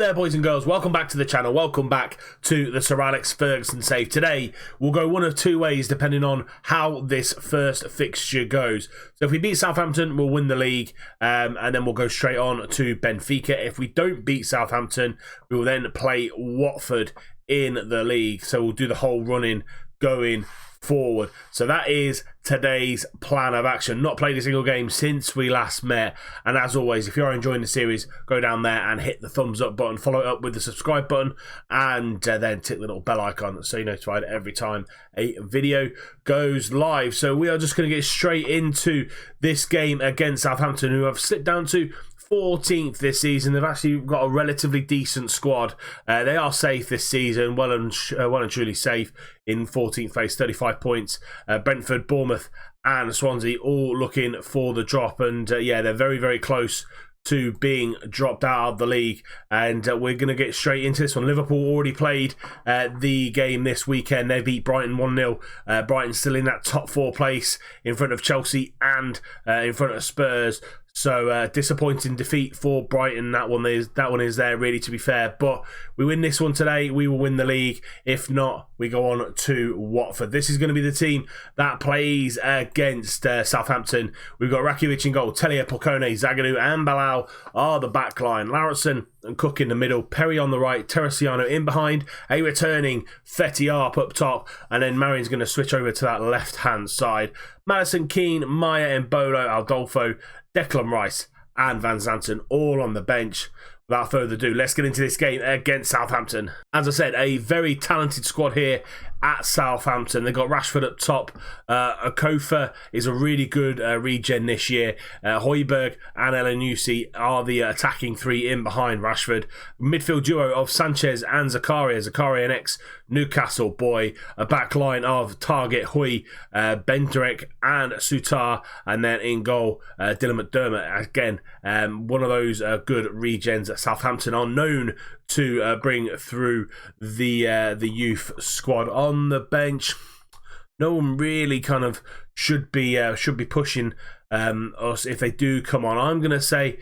there, boys and girls, welcome back to the channel, welcome back to the Sir Alex Ferguson save. Today we'll go one of two ways depending on how this first fixture goes. So if we beat Southampton, we'll win the league, and then we'll go straight on to Benfica. If we don't beat Southampton, we will then play Watford in the league. So we'll do the whole running going forward. So that is today's plan of action. Not played a single game since we last met, and as always, if you are enjoying the series, go down there and hit the thumbs up button, follow it up with the subscribe button, and then tick the little bell icon so you're notified every time a video goes live. So we are just going to get straight into this game against Southampton, who have slipped down to 14th this season. They've actually got a relatively decent squad. They are safe this season, well and truly safe in 14th place, 35 points. Brentford, Bournemouth and Swansea all looking for the drop, and yeah, they're very, very close to being dropped out of the league, and we're going to get straight into this one. Liverpool already played the game this weekend. They beat Brighton 1-0. Brighton still in that top 4 place in front of Chelsea and in front of Spurs. So disappointing defeat for Brighton. That one is there, really, to be fair. But we win this one today, we will win the league. If not, we go on to Watford. This is going to be the team that plays against Southampton. We've got Rakitic in goal. Tellier, Polcone, Zagadou and Bilal are the back line. Lauritsen and Cook in the middle. Perry on the right. Teresiano in behind. A returning Fetty up top. And then Marion's going to switch over to that left-hand side. Maddison, Keane, Maya, Mbolo, Adolfo, Declan Rice and Van Zanten all on the bench. Without further ado, let's get into this game against Southampton. As I said, a very talented squad here at Southampton. They've got Rashford up top. Akofa is a really good regen this year. Højbjerg and Elyounoussi are the attacking three in behind Rashford. Midfield duo of Sanchez and Zakaria. Zakaria, an ex-Newcastle boy. A back line of Target, Hui, Benderek and Sutar. And then in goal, Dylan McDermott. Again, one of those good regens that Southampton are known to bring through the youth squad. On the bench, no one really kind of should be pushing us if they do come on. I'm going to say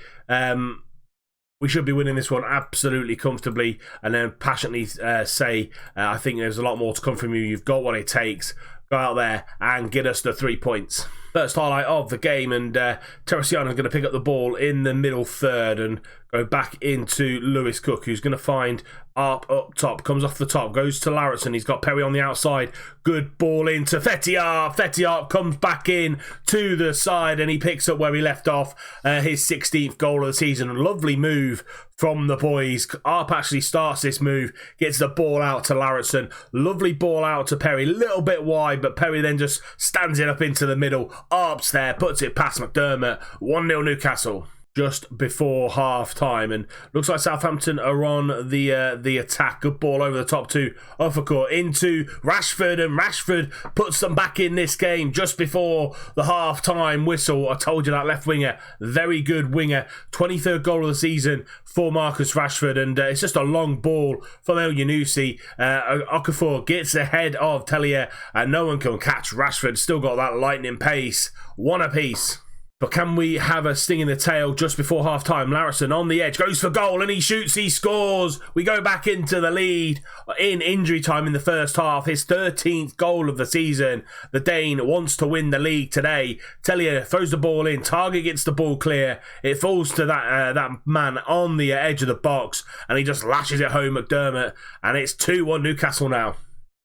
we should be winning this one absolutely comfortably, and then passionately say I think there's a lot more to come from you. You've got what it takes. Go out there and get us the 3 points. First highlight of the game, and Teresiano is going to pick up the ball in the middle third and go back into Lewis Cook, who's going to find up top, comes off the top, goes to Lauritsen. He's got Perry on the outside. Good ball into Fetty. Fetty comes back in to the side, and he picks up where he left off. His 16th goal of the season. Lovely move from the boys. Arp actually starts this move, gets the ball out to Lauritsen. Lovely ball out to Perry, little bit wide, but Perry then just stands it up into the middle. Arp's there, puts it past McDermott. 1-0 Newcastle. Just before half time, and looks like Southampton are on the attack. Good ball over the top to Offercourt into Rashford, and Rashford puts them back in this game just before the half time whistle. I told you that left winger, very good winger. 23rd goal of the season for Marcus Rashford, and it's just a long ball from Elyounoussi. Okafor gets ahead of Tellier, and no one can catch Rashford. Still got that lightning pace. One apiece. But can we have a sting in the tail just before half-time? Lauritsen on the edge, goes for goal, and he shoots, he scores. We go back into the lead in injury time in the first half. His 13th goal of the season. The Dane wants to win the league today. Tellier throws the ball in, Target gets the ball clear. It falls to that man on the edge of the box, and he just lashes it home, McDermott, and it's 2-1 Newcastle now.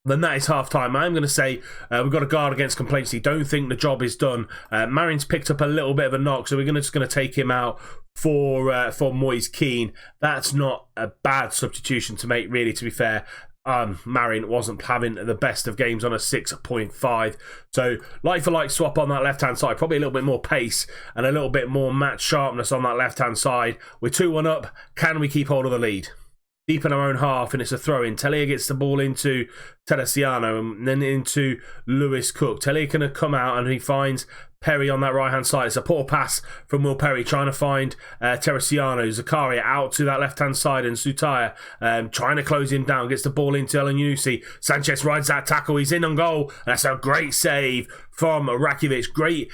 Then that is half time. I'm going to say we've got to guard against complacency. Don't think the job is done. Marion's picked up a little bit of a knock, so we're just going to take him out for Moise Keane. That's not a bad substitution to make, really, to be fair. Marion wasn't having the best of games on a 6.5. So like for like swap on that left hand side. Probably a little bit more pace and a little bit more match sharpness on that left hand side. We're 2-1 up. Can we keep hold of the lead? Deep in our own half, and it's a throw-in. Tellier gets the ball into Teresiano and then into Lewis Cook. Tellier can come out, and he finds Perry on that right-hand side. It's a poor pass from Will Perry trying to find Teresiano. Zakaria out to that left-hand side, and Sutaya trying to close him down. Gets the ball into Elyounoussi. Sanchez rides that tackle. He's in on goal. And that's a great save from Rakitic. Great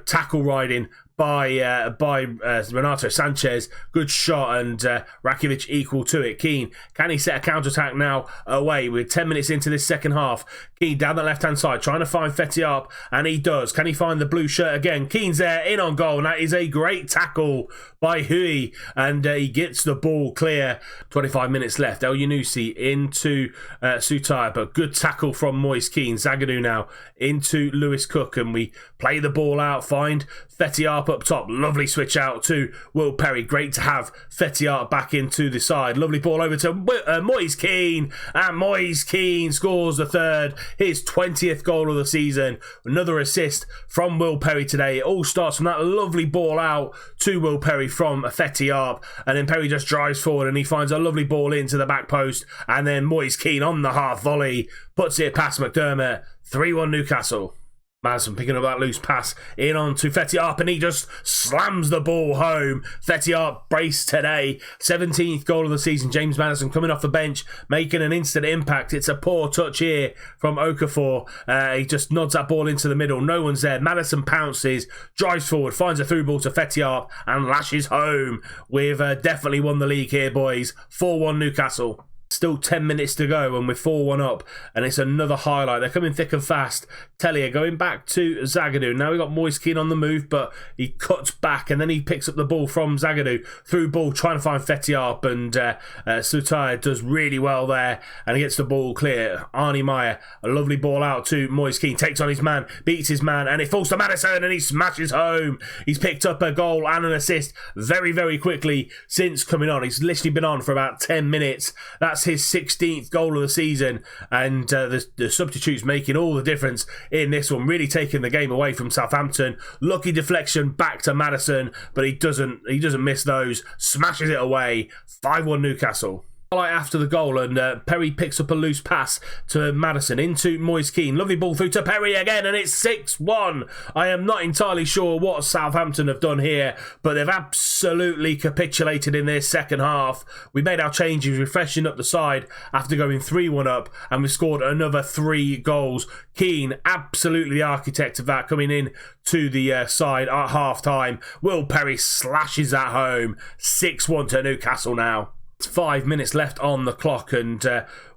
tackle riding by Renato Sanchez. Good shot, and Rakitic equal to it. Keane, can he set a counter-attack now away? We're 10 minutes into this second half. Keane down the left-hand side, trying to find Fetty and he does. Can he find the blue shirt again? Keane's there, in on goal, and that is a great tackle by Hui, and he gets the ball clear. 25 minutes left. El Yunusi into Sutai, but good tackle from Moise Keane. Zagadou now into Lewis Cook, and we play the ball out, find Fetty up top. Lovely switch out to Will Perry. Great to have Fetty back into the side. Lovely ball over to Moise Keane, and Moise Keane scores the third, his 20th goal of the season. Another assist from Will Perry today. It all starts from that lovely ball out to Will Perry from Fetty and then Perry just drives forward and he finds a lovely ball into the back post, and then Moise Keane on the half volley puts it past McDermott. 3-1 Newcastle. Madison picking up that loose pass in onto Fetty and he just slams the ball home. Fetty brace today. 17th goal of the season. James Madison coming off the bench, making an instant impact. It's a poor touch here from Okafor. He just nods that ball into the middle. No one's there. Madison pounces, drives forward, finds a through ball to Fetty and lashes home. We've definitely won the league here, boys. 4-1 Newcastle. Still 10 minutes to go and we're 4-1 up, and it's another highlight. They're coming thick and fast. Tellier going back to Zagadou. Now we got Moise Keane on the move, but he cuts back and then he picks up the ball from Zagadou. Through ball, trying to find Fetty and Sutai does really well there and he gets the ball clear. Arnie Meyer, a lovely ball out to Moise Keane. Takes on his man, beats his man, and it falls to Madison and he smashes home. He's picked up a goal and an assist very, very quickly since coming on. He's literally been on for about 10 minutes. That's his 16th goal of the season, and the substitutes making all the difference in this one, really taking the game away from Southampton. Lucky deflection back to Madison, but he doesn't miss those. Smashes it away. 5-1 Newcastle. After the goal, and Perry picks up a loose pass to Madison into Moise Keane. Lovely ball through to Perry again, and it's 6-1. I am not entirely sure what Southampton have done here, but they've absolutely capitulated in their second half. We made our changes, refreshing up the side after going 3-1 up, and we scored another 3 goals. Keane, absolutely the architect of that, coming in to the side at half-time. Will Perry slashes that home. 6-1 to Newcastle now. It's 5 minutes left on the clock, and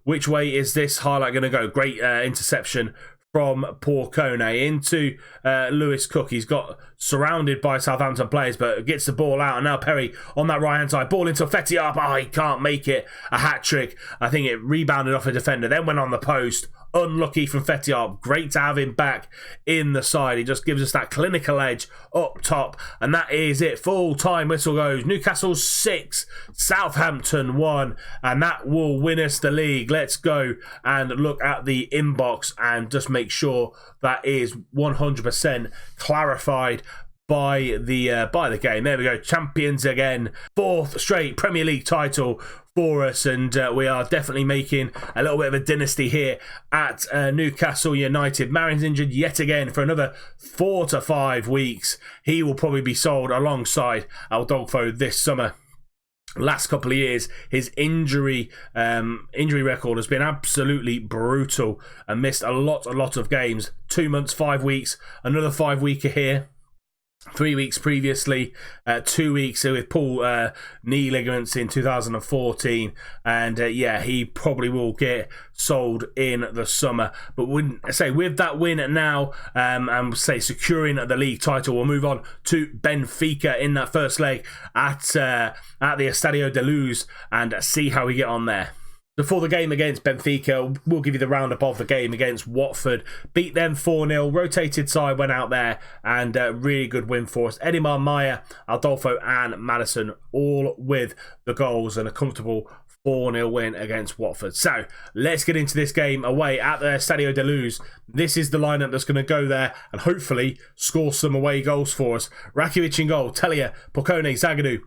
which way is this highlight going to go? Great interception from Porcone into Lewis Cook. He's got surrounded by Southampton players, but gets the ball out, and now Perry on that right hand side, ball into Fetty he can't make it a hat trick. I think it rebounded off a defender, then went on the post. Unlucky from Fetty. Great to have him back in the side. He just gives us that clinical edge up top. And that is it. Full time whistle goes. Newcastle 6, Southampton 1. And that will win us the league. Let's go and look at the inbox and just make sure that is 100% clarified by the game. There we go. Champions again. 4th straight Premier League title for us, and we are definitely making a little bit of a dynasty here at Newcastle United. Marin's injured yet again for another 4 to 5 weeks. He will probably be sold alongside Adolfo this summer. Last couple of years, his injury record has been absolutely brutal and missed a lot of games. 2 months, 5 weeks, another 5-weeker here. 3 weeks previously, 2 weeks with pull knee ligaments in 2014, and he probably will get sold in the summer. But wouldn't say with that win now, and say securing the league title, we'll move on to Benfica in that first leg at the Estadio de Luz and see how we get on there. Before the game against Benfica, we'll give you the roundup of the game against Watford. Beat them 4-0. Rotated side went out there, and really good win for us. Edimar Maya, Adolfo and Madison all with the goals, and a comfortable 4-0 win against Watford. So let's get into this game away at the Estadio de Luz. This is the lineup that's going to go there and hopefully score some away goals for us. Rakitic in goal, Tellier, Porcone, Zagadou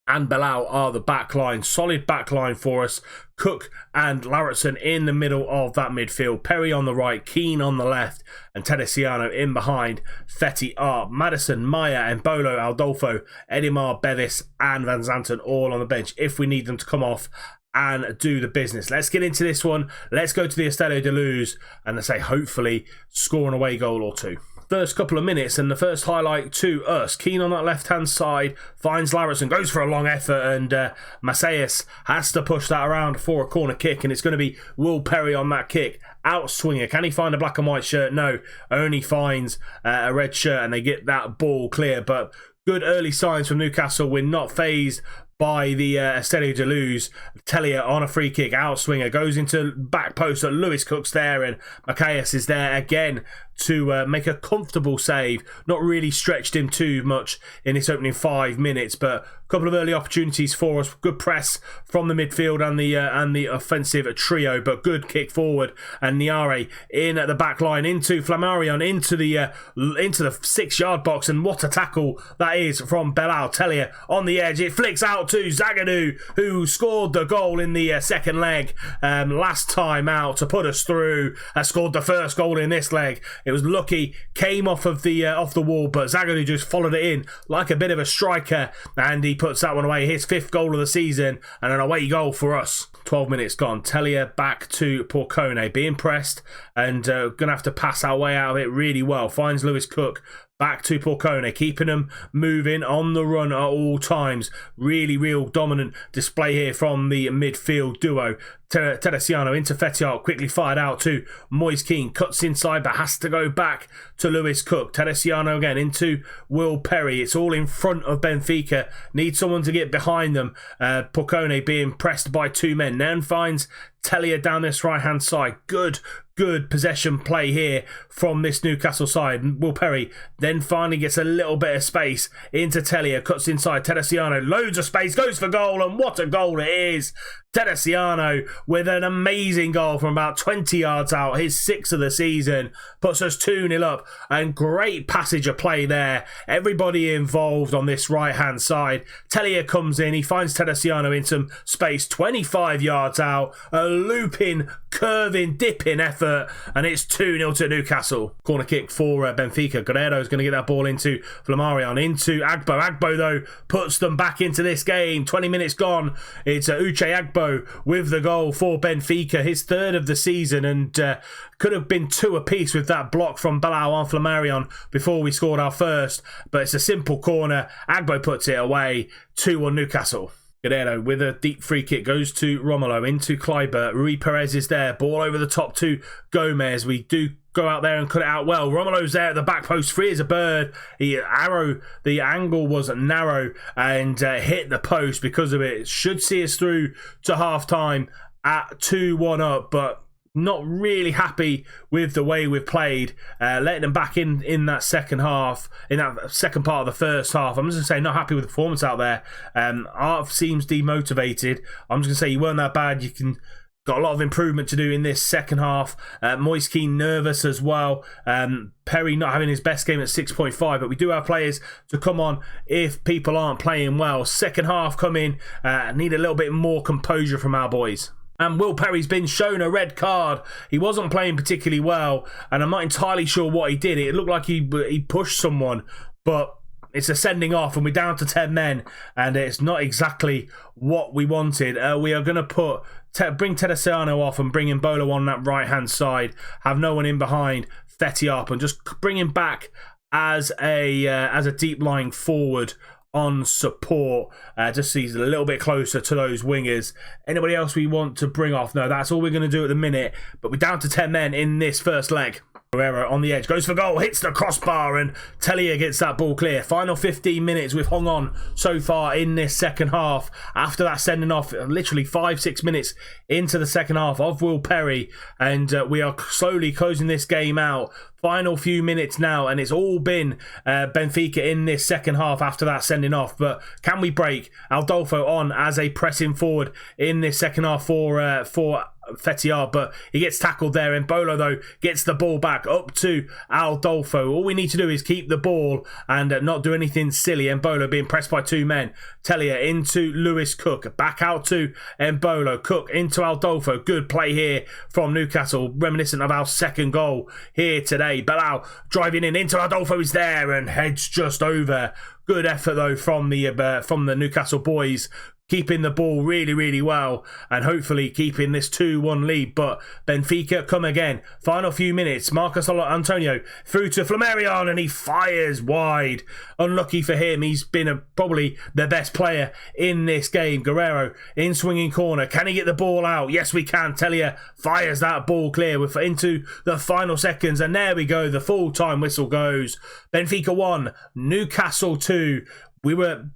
and Bilal are the back line. Solid back line for us. Cook and Lauritsen in the middle of that midfield. Perry on the right, Keane on the left, and Tedesiano in behind. Fetty, Madison, Maya, Embolo, Adolfo, Edimar, Bevis and Van Zanten all on the bench if we need them to come off and do the business. Let's get into this one. Let's go to the Estadio de Luz and let's say hopefully score an away goal or two. first couple of minutes, and the first highlight to us. Keane on that left-hand side, finds Larison, goes for a long effort, and Macias has to push that around for a corner kick, and it's going to be Will Perry on that kick. Outswinger. Can he find a black and white shirt? No, only finds a red shirt, and they get that ball clear. But good early signs from Newcastle. We're not phased by the Estadio de Luz. Tellier on a free kick, outswinger, goes into back post at Lewis Cook's there, and Macias is there again to make a comfortable save. Not really stretched him too much in this opening 5 minutes, but a couple of early opportunities for us. Good press from the midfield and the offensive trio, but good kick forward, and Niare in at the back line into Flammarion into the 6-yard box, and what a tackle that is from Belal. Tellier on the edge, it flicks out to Zagadou, who scored the goal in the second leg last time out to put us through. Scored the first goal in this leg. It was lucky, came off the wall, but Zagadou just followed it in like a bit of a striker, and he puts that one away. His 5th goal of the season, and an away goal for us. 12 minutes gone. Tellier back to Porcone, being pressed, and going to have to pass our way out of it really well. Finds Lewis Cook. Back to Porcone, keeping them moving on the run at all times. Really, real dominant display here from the midfield duo. Teresiano into Fetiart, quickly fired out to Moise Keane. Cuts inside, but has to go back to Lewis Cook. Teresiano again into Will Perry. It's all in front of Benfica. Need someone to get behind them. Porcone being pressed by 2 men. Then finds Tellier down this right-hand side. Good possession play here from this Newcastle side. Will Perry then finally gets a little bit of space into Tellier, cuts inside. Teresiano, loads of space, goes for goal, and what a goal it is. Teresiano with an amazing goal from about 20 yards out, his 6th of the season, puts us 2-0 up, and great passage of play there. Everybody involved on this right-hand side. Tellier comes in, he finds Teresiano in some space, 25 yards out, a looping, curving, dipping effort, and it's 2-0 to Newcastle. Corner kick for Benfica. Guerrero's going to get that ball into Flammarion, into Agbo. Agbo, though, puts them back into this game. 20 minutes gone. It's Uche Agbo with the goal for Benfica, his 3rd of the season, and could have been 2 apiece with that block from Belal on Flammarion before we scored our first, but it's a simple corner. Agbo puts it away. 2-1 Newcastle. Guerrero with a deep free kick goes to Romulo, into Kleiber. Rui Perez is there, ball over the top to Gomez. We do go out there and cut it out well. Romulo's there at the back post, free as a bird. The angle was narrow and hit the post because of it. Should see us through to half time at 2-1 up, but not really happy with the way we've played, letting them back in that second half, in that second part of the first half. I'm just going to say not happy with the performance out there. Art seems demotivated. I'm just going to say you weren't that bad. Got a lot of improvement to do in this second half. Moise Keane nervous as well. Perry not having his best game at 6.5, but we do have players to come on if people aren't playing well. Second half coming, need a little bit more composure from our boys. And Will Perry's been shown a red card. He wasn't playing particularly well, and I'm not entirely sure what he did. It looked like he pushed someone, but it's a sending off, and we're down to 10 men, and it's not exactly what we wanted. We are going to bring Teresiano off and bring in Bolo on that right-hand side. Have no one in behind Fetiart, and just bring him back as a deep-lying forward on support, just so he's a little bit closer to those wingers. Anybody else we want to bring off? No, that's all we're going to do at the minute, but we're down to 10 men in this first leg. Herrera on the edge, goes for goal, hits the crossbar, and Tellier gets that ball clear. Final 15 minutes, we've hung on so far in this second half. After that sending off, literally 5-6 minutes into the second half of Will Perry, and we are slowly closing this game out. Final few minutes now, and it's all been Benfica in this second half after that sending off. But can we break Adolfo on as a pressing forward in this second half for Fetiart, but he gets tackled there, and Bolo though gets the ball back up to Adolfo. All we need to do is keep the ball and not do anything silly. And Bolo being pressed by 2 men. Tellier into Lewis Cook, back out to Mbolo. Cook into Adolfo. Good play here from Newcastle, reminiscent of our second goal here today. Belal driving in into Adolfo, is there and heads just over. Good effort though from the Newcastle boys. keeping the ball really, really well and hopefully keeping this 2-1 lead. But Benfica come again. Final few minutes. Marcos Antonio through to Flamarion and he fires wide. Unlucky for him. He's been probably the best player in this game. Guerrero in swinging corner. Can he get the ball out? Yes, we can. Telia fires that ball clear. We're into the final seconds and there we go. The full-time whistle goes. Benfica 1, Newcastle 2. We were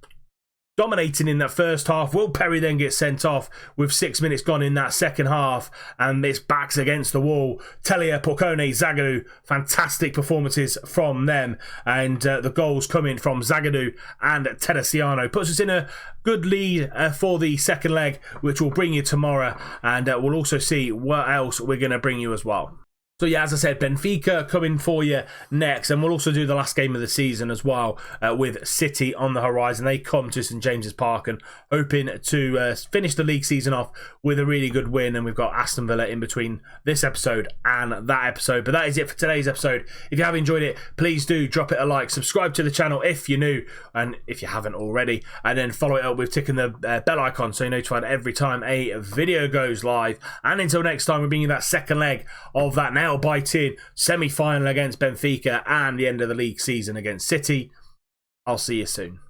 dominating in that first half. Will Perry then gets sent off with 6 minutes gone in that second half and it's backs against the wall. Telia, Porcone, Zagadou, fantastic performances from them and the goals coming from Zagadou and Teresiano. Puts us in a good lead for the second leg, which will bring you tomorrow, and we'll also see what else we're going to bring you as well. So yeah, as I said, Benfica coming for you next, and we'll also do the last game of the season as well with City on the horizon. They come to St James's Park and hoping to finish the league season off with a really good win, and we've got Aston Villa in between this episode and that episode. But that is it for today's episode. If you have enjoyed it, please do drop it a like, subscribe to the channel if you're new and if you haven't already, and then follow it up with ticking the bell icon so you're notified every time a video goes live. And until next time, we're bringing you that second leg of that now biting semi-final against Benfica and the end of the league season against City. I'll see you soon.